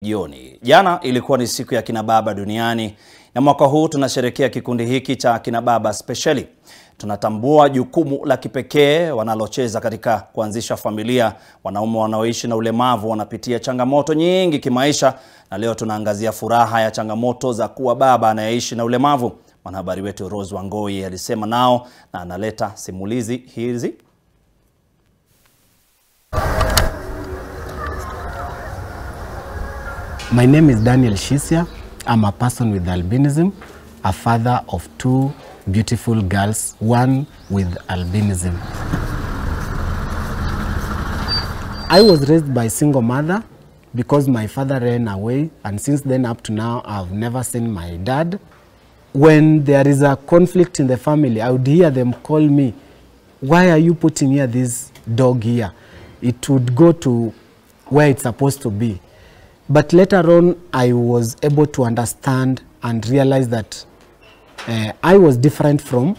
Jioni. Jana ilikuwa ni siku ya kina baba duniani na mwaka huu tunasherehekea kikundi hiki cha kina baba spesheli. Tunatambua jukumu la kipekee wanalocheza katika kuanzisha familia. Wanaume wanaoishi na ulemavu wanapitia changamoto nyingi kimaisha, na leo tunaangazia furaha ya changamoto za kuwa baba anayeishi na ulemavu. Mwanahabari wetu Rose Wangoi alisema nao na analeta simulizi hizi. My name is Daniel Shisia. I'm a person with albinism, a father of two beautiful girls, one with albinism. I was raised by a single mother because my father ran away, and since then up to now I've never seen my dad. When there is a conflict in the family, I would hear them call me, "Why are you putting here this dog here? It would go to where it's supposed to be." But later on, I was able to understand and realize that I was different from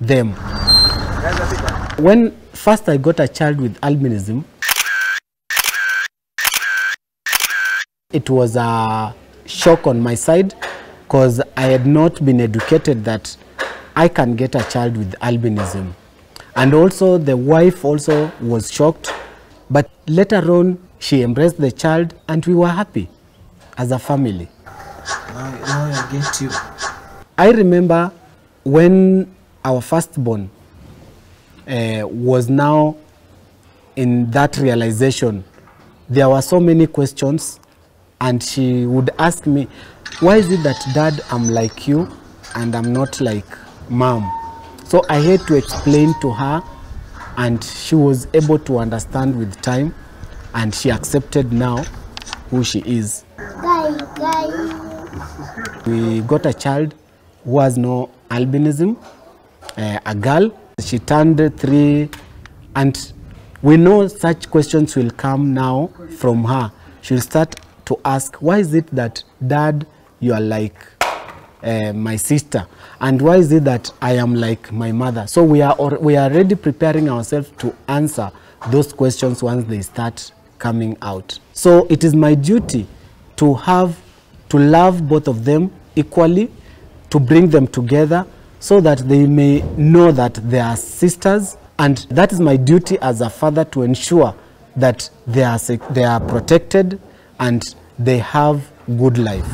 them. When first I got a child with albinism, it was a shock on my side because I had not been educated that I can get a child with albinism. And also the wife also was shocked, but later on, she embraced the child and we were happy as a family. Now I get you. I remember when our firstborn was now in that realization, there were so many questions, and she would ask me, "Why is it that, Dad, I'm like you and I'm not like Mom?" So I had to explain to her, and she was able to understand with time, and she accepted now who she is. We got a child who has no albinism, a girl. She turned 3, and we know such questions will come now from her. She'll start to ask, "Why is it that, Dad, you are like my sister? And why is it that I am like my mother?" So we are already preparing ourselves to answer those questions once they start coming out. So it is my duty to love both of them equally, to bring them together so that they may know that they are sisters, and that is my duty as a father, to ensure that they are protected and they have good life.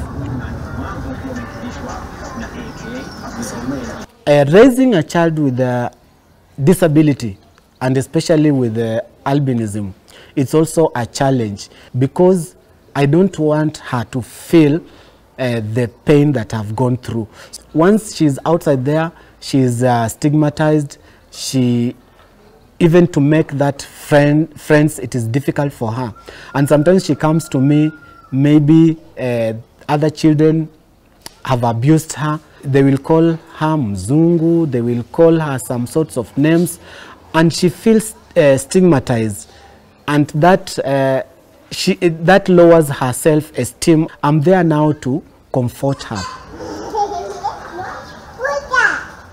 Raising a child with a disability, and especially with albinism, it's also a challenge, because I don't want her to feel the pain that I've gone through. Once she's outside there, she's stigmatized. Even to make that friends, it is difficult for her. And sometimes she comes to me, maybe other children have abused her. They will call her Mzungu, they will call her some sorts of names, and she feels stigmatized, and that lowers her self-esteem. I'm there now to comfort her.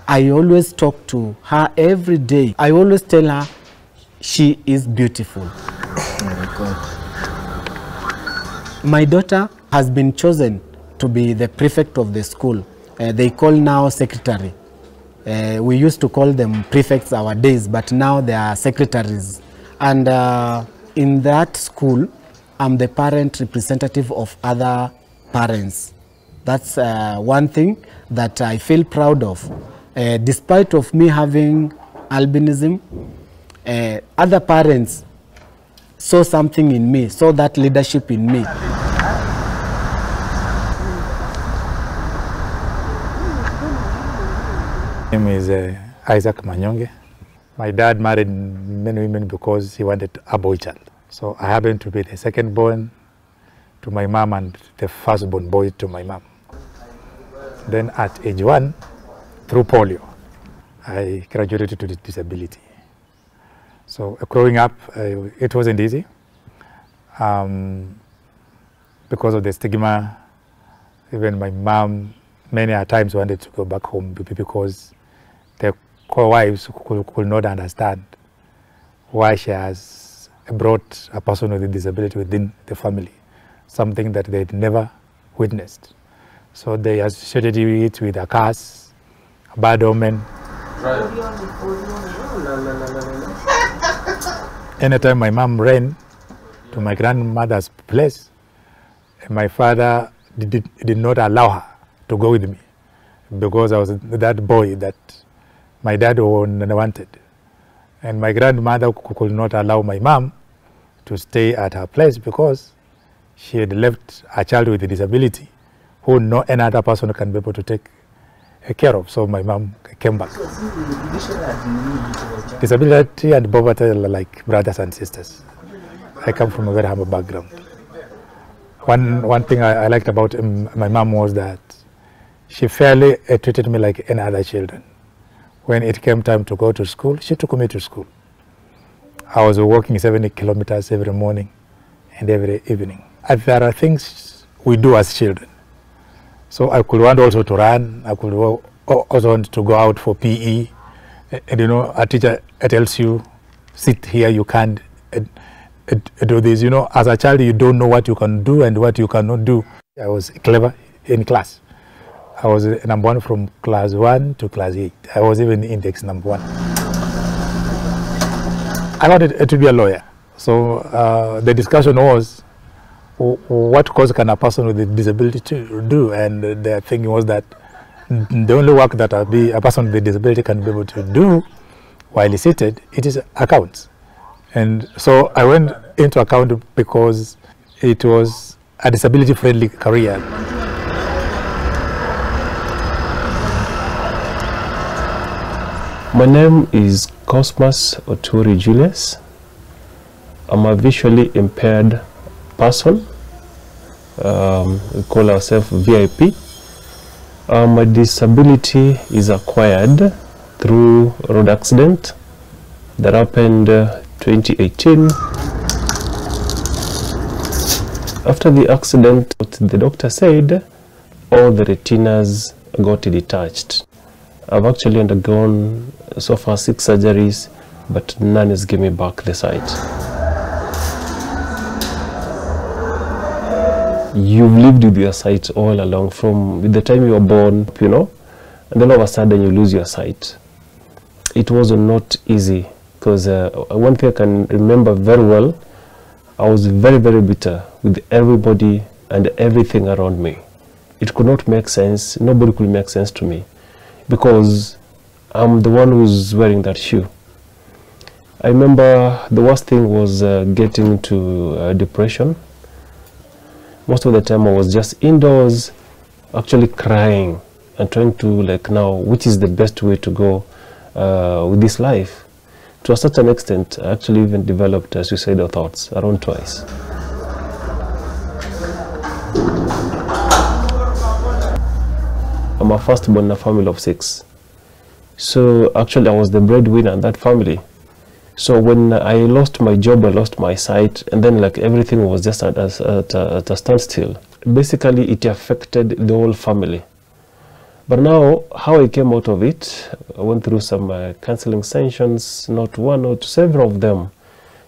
I always talk to her every day. I always tell her she is beautiful. My daughter has been chosen to be the prefect of the school. They call now secretary. We used to call them prefects our days, but now they are secretaries. And in that school, I'm the parent representative of other parents. That's one thing that I feel proud of. Despite of me having albinism, other parents saw something in me, saw that leadership in me. My name is Isaac Manyonge. My dad married many women because he wanted a boy child. So I happened to be the second born to my mom and the firstborn boy to my mom. Then at age 1, through polio, I graduated to disability. So growing up, it wasn't easy because of the stigma. Even my mom many a times wanted to go back home because the co-wives could not understand why she has brought a person with a disability within the family. something that they'd never witnessed. So they associated it with a curse, a bad omen. Anytime my mom ran to my grandmother's place, my father did not allow her to go with me because I was that boy that my dad wanted. And my grandmother could not allow my mom to stay at her place because she had left a child with a disability who no any other person can be able to take care of. So my mom came back. Disability and poverty are like brothers and sisters. I come from a very humble background. One thing I liked about my mom was that she fairly treated me like any other children. When it came time to go to school, she took me to school. I was walking 70 kilometers every morning and every evening. And there are things we do as children. So I could want also to run, I could also want to go out for PE. And you know, a teacher tells you, sit here, you can't do this. You know, as a child, you don't know what you can do and what you cannot do. I was clever in class. I was number 1 from class 1 to class 8. I was even index number 1. I wanted to be a lawyer. So the discussion was, what cause can a person with a disability to do? And the thing was that the only work that a person with a disability can be able to do while he's seated, it is accounts. And so I went into accounting because it was a disability-friendly career. My name is Cosmas Oturi Julius. I'm a visually impaired person. We call ourselves VIP. My disability is acquired through road accident that happened 2018. After the accident, the doctor said all the retinas got detached. I've actually undergone so far 6 surgeries, but none has given me back the sight. You've lived with your sight all along from the time you were born, you know, and then all of a sudden you lose your sight. It was not easy because one thing I can remember very well, I was very, very bitter with everybody and everything around me. It could not make sense. Nobody could make sense to me because I'm the one who's wearing that shoe. I remember the worst thing was getting to depression. Most of the time I was just indoors, actually crying and trying to like now, which is the best way to go with this life. To a certain extent, I actually even developed suicidal thoughts around twice. I'm a firstborn in a family of 6. So actually I was the breadwinner in that family. So when I lost my job, I lost my sight, and then like everything was just at a standstill. Basically, it affected the whole family. But now, how I came out of it, I went through some counseling sessions, not one or several of them,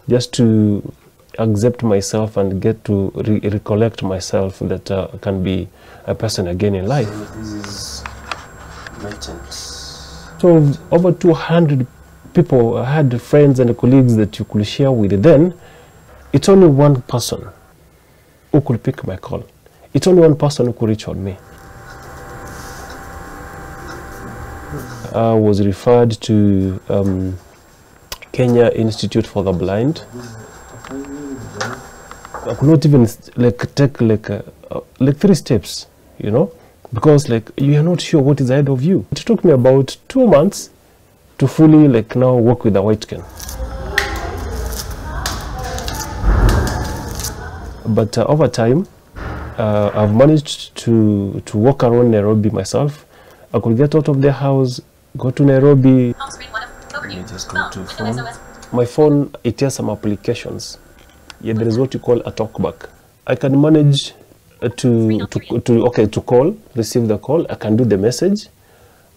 just to accept myself and get to recollect myself that I can be a person again in life. This is merchant. So over 200 people, I had friends and colleagues that you could share with. Then it's only one person who could pick my call. It's only one person who could reach on me. I was referred to Kenya Institute for the Blind. I could not even like take like 3 steps, you know, because like you are not sure what is ahead of you. It took me about 2 months to fully like now work with a white cane. But over time, I've managed to walk around Nairobi myself. I could get out of the house, go to Nairobi. You just go to phone. My phone, it has some applications. Yeah, there is what you call a talkback. I can manage to call, receive the call. I can do the message.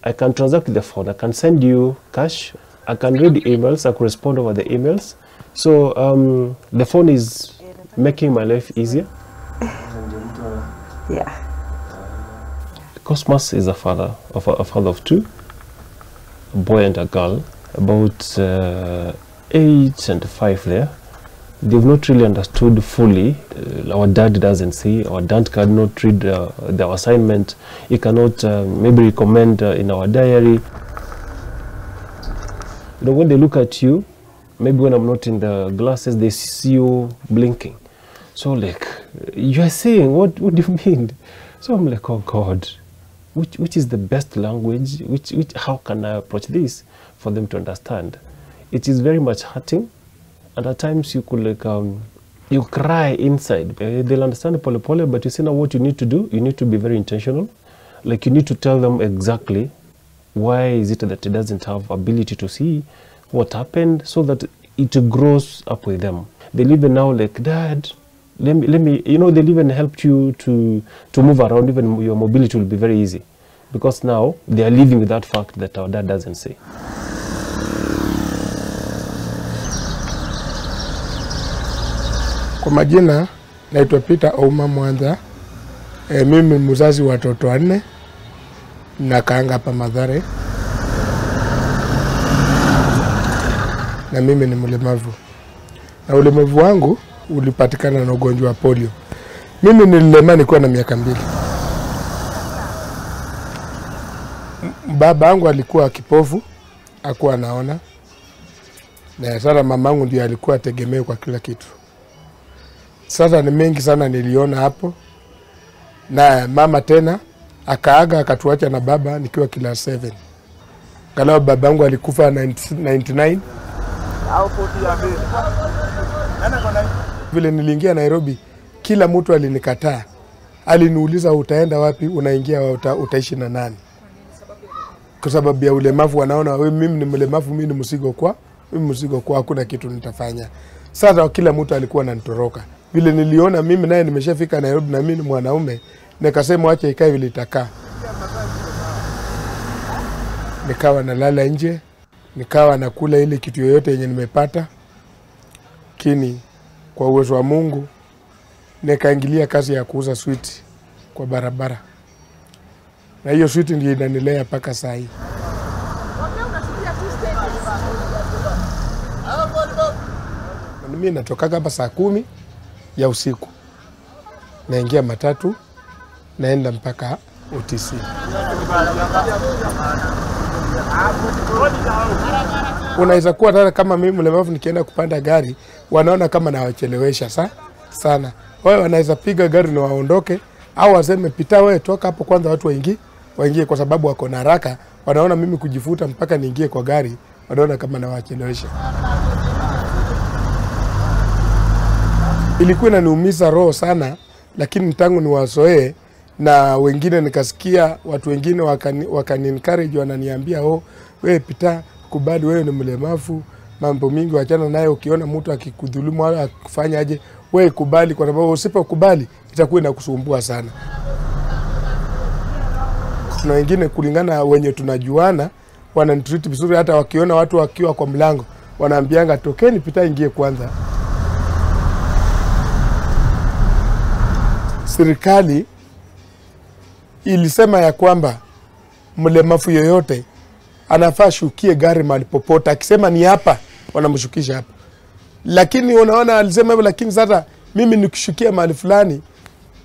I can transact with the phone. I can send you cash. I can read emails. I can respond over the emails. So the phone is making my life easier. Yeah. Cosmas is a father of two, a boy and a girl, about 8 and 5 there. They've not really understood fully. Our dad doesn't see. Our dad cannot read their assignment. He cannot maybe recommend in our diary. You know, when they look at you, maybe when I'm not in the glasses, they see you blinking. So like, you are saying, what do you mean? So I'm like, oh God, which is the best language? How can I approach this for them to understand? It is very much hurting. And at times you could like, you cry inside. They'll understand pole pole, but you say now what you need to do, you need to be very intentional. Like you need to tell them exactly why is it that it doesn't have ability to see what happened, so that it grows up with them. They'll even now like, Dad, let me, you know, they'll even help you to move around. Even your mobility will be very easy, because now they are living with that fact that our dad doesn't see. Kwa majina naitwa Peter Ouma Mwanza. Mimi mzazi wa watoto 4 na kaanga hapa Mathare. Na mimi ni mlemavu. Na ulemavu wangu ulipatikana na ugonjwa wa polio. Mimi nililema nikiwa na miaka 2. Baba yangu alikuwa kipofu, hakuwa anaona. Na sasa mamangu ndiye alikuwa tegemeo kwa kila kitu. Sasa ni mengi sana niliona hapo. Na mama tena akaaga akatuacha na baba nikiwa class 7. Kalao babangu alikufa 99. Vile niliingia Nairobi, kila mtu alinikataa. Aliniuliza utaenda wapi, unaingia utaishi na nani? Kwa sababu ya ulemavu wanaona wewe, mimi ni mlemavu, mimi ni mzigo kwa, hakuna kitu nitafanya. Sasa kila mtu alikuwa ananitoroka. Vile niliona mimi naye nimeshafika Nairobi na mimi ni mwanaume, nikasema acha ikae vile itakaa. Nikawa nalala nje, nikawa nakula ile kitu yoyote yenye nimepata. Kini kwa uwezo wa Mungu nikaingilia kazi ya kuuza sweet kwa barabara. Na hiyo sweet ndiyo inanilea mpaka saa hii. Mimi natoka hapa saa 10 ya usiku. Naingia matatu, naenda mpaka OTC. Unaweza kuwa hata kama mimi mlemavu nikienda kupanda gari, wanaona kama nawachelewesha sana. Wao wanaweza piga gari na waondoke, au waseme pita wewe, toka hapo kwanza watu waingie kwa sababu wako na haraka. Wanaona mimi kujifuta mpaka niingie kwa gari, wanaona kama nawachelewesha. Ilikuwa inaniumiza roho sana, lakini tangu niwazoee na wengine nikasikia watu wengine wakani encourage, wananiambia wewe pita, kubali wewe ni mlemavu, mambo mingi wachana naye, ukiona mtu akikudhulumu au akifanya aje wewe kubali, kwa sababu usipokubali itakuwa inakusumbua sana. Na wengine kulingana wenye tunajuana wananitreat vizuri, hata wakiona watu wakiwa kwa mlango wanaambianga tokeni pita ingie kwanza. Serikali ilisema ya kwamba mlemavu yoyote anafaa shukie gari mahali popote, akisema ni hapa wanamshukisha hapa. Lakini unaona alisema hivyo, lakini sasa mimi nikishukia mahali fulani,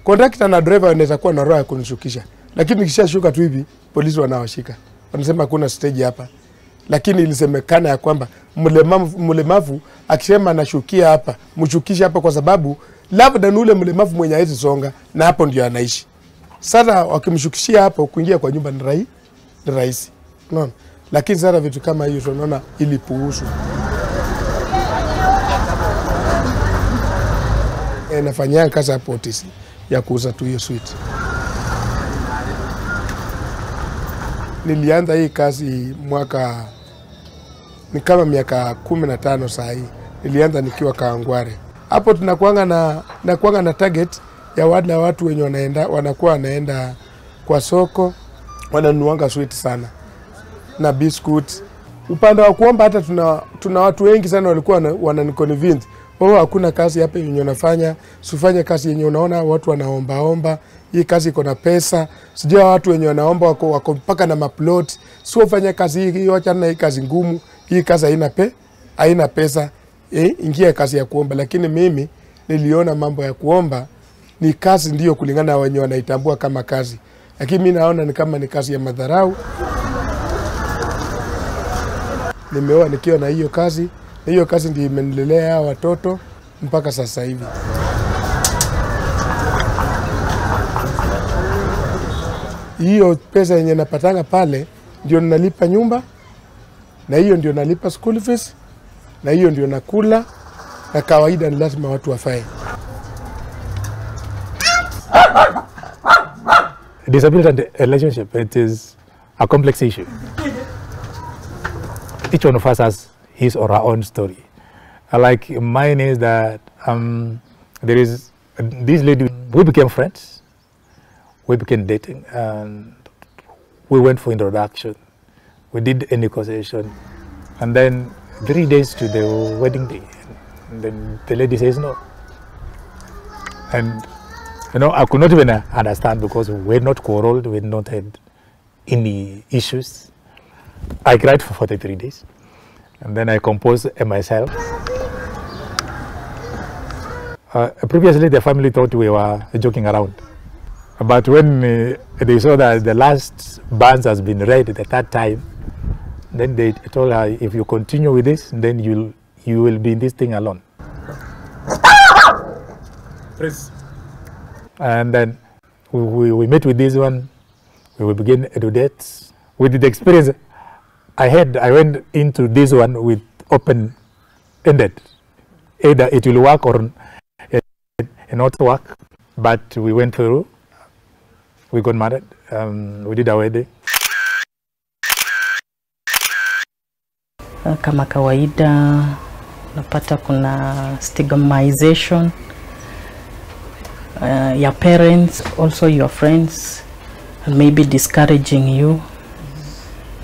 conductor na driver wanaweza kuwa na roho ya kunishukisha, lakini nikishashuka tu hivi polisi wanawashika, wanasema hakuna stage hapa. Lakini ilisemekana ya kwamba mlemavu akisema anashukia hapa, mshukishe hapa, kwa sababu labda ni ule mlemavu mwenye hawezi songa na hapo ndio anaishi. Sasa wakimshukishia hapo, kuingia kwa nyumba ni rahisi. Unaona? Lakini sasa vitu kama hiyo tunaona ilipuuzwa. Nafanyia kazi hapo OTC ya kuuza tu hiyo sweet. Nilianza hii kazi mwaka ni kama miaka 15 saa hii. Nilianza nikiwa Kaangware. Hapo tunakuanga na target ya wale watu wenye wanaenda kwa soko, wananuanga sweet sana na biscuit. Upande wa kuomba hata tuna watu wengi sana walikuwa wananiconvince Oh, hakuna kazi hapa yenye unafanya, usifanye kazi yenye unaona watu wanaomba. Hii kazi iko na pesa. Sijua watu wenye wanaomba wako mpaka na maplot. Sio fanya kazi hii, acha na hii kazi ngumu. Hii kazi haina pesa. Ingia kazi ya kuomba. Lakini mimi niliona mambo ya kuomba ni kazi ndio kulingana na wenye wanaitambua kama kazi. Lakini mimi naona ni kama ni kazi ya madharau. Nimeoa nikiwa na hiyo kazi. Na hiyo kazi ndio imenilelea watoto mpaka sasa hivi. Hiyo pesa yenye napatanga pale ndio nalipa nyumba, na hiyo ndio nalipa school fees, na hiyo ndio nakula, na kawaida ni lazima watu wafae. Disability and relationship, it is a complex issue. Each one of us has his or her own story. Like mine is that there is this lady, we became friends, we became dating, and we went for introduction. We did a negotiation, and then 3 days to the wedding day, and then the lady says no. And you know, I could not even understand because we had not quarreled, we had not had any issues. I cried for 43 days, and then I composed myself. Previously, the family thought we were joking around. But when they saw that the last band has been read at that time, then they told her, if you continue with this, then you will be in this thing alone. Please. And then we met with this one, we will begin to date. With the experience I had, I went into this one with open-ended. Either it will work or not work. But we went through, we got married, we did our wedding. Kama kawaida, napata kuna stigmatization. Your parents, also your friends, and maybe discouraging you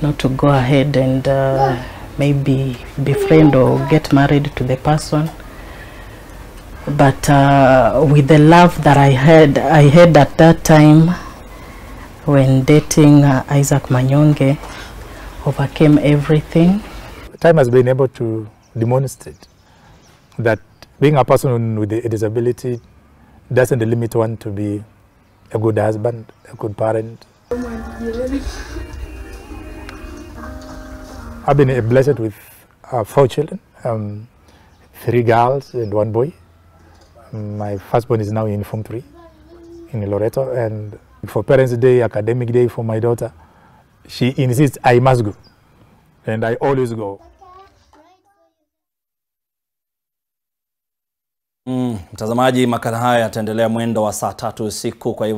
not to go ahead and maybe befriend or get married to the person. But with the love that I had at that time when dating Isaac Manyonge, overcame everything. Time has been able to demonstrate that being a person with a disability doesn't limit one to be a good husband, a good parent. I've been blessed with 4 children, 3 girls and 1 boy. My firstborn is now in Form 3 in Loreto, and for Parents' Day, Academic Day for my daughter, she insists I must go, and I always go. Mtazamaji, makala haya yataendelea mwendo wa saa 3 usiku, kwa hivyo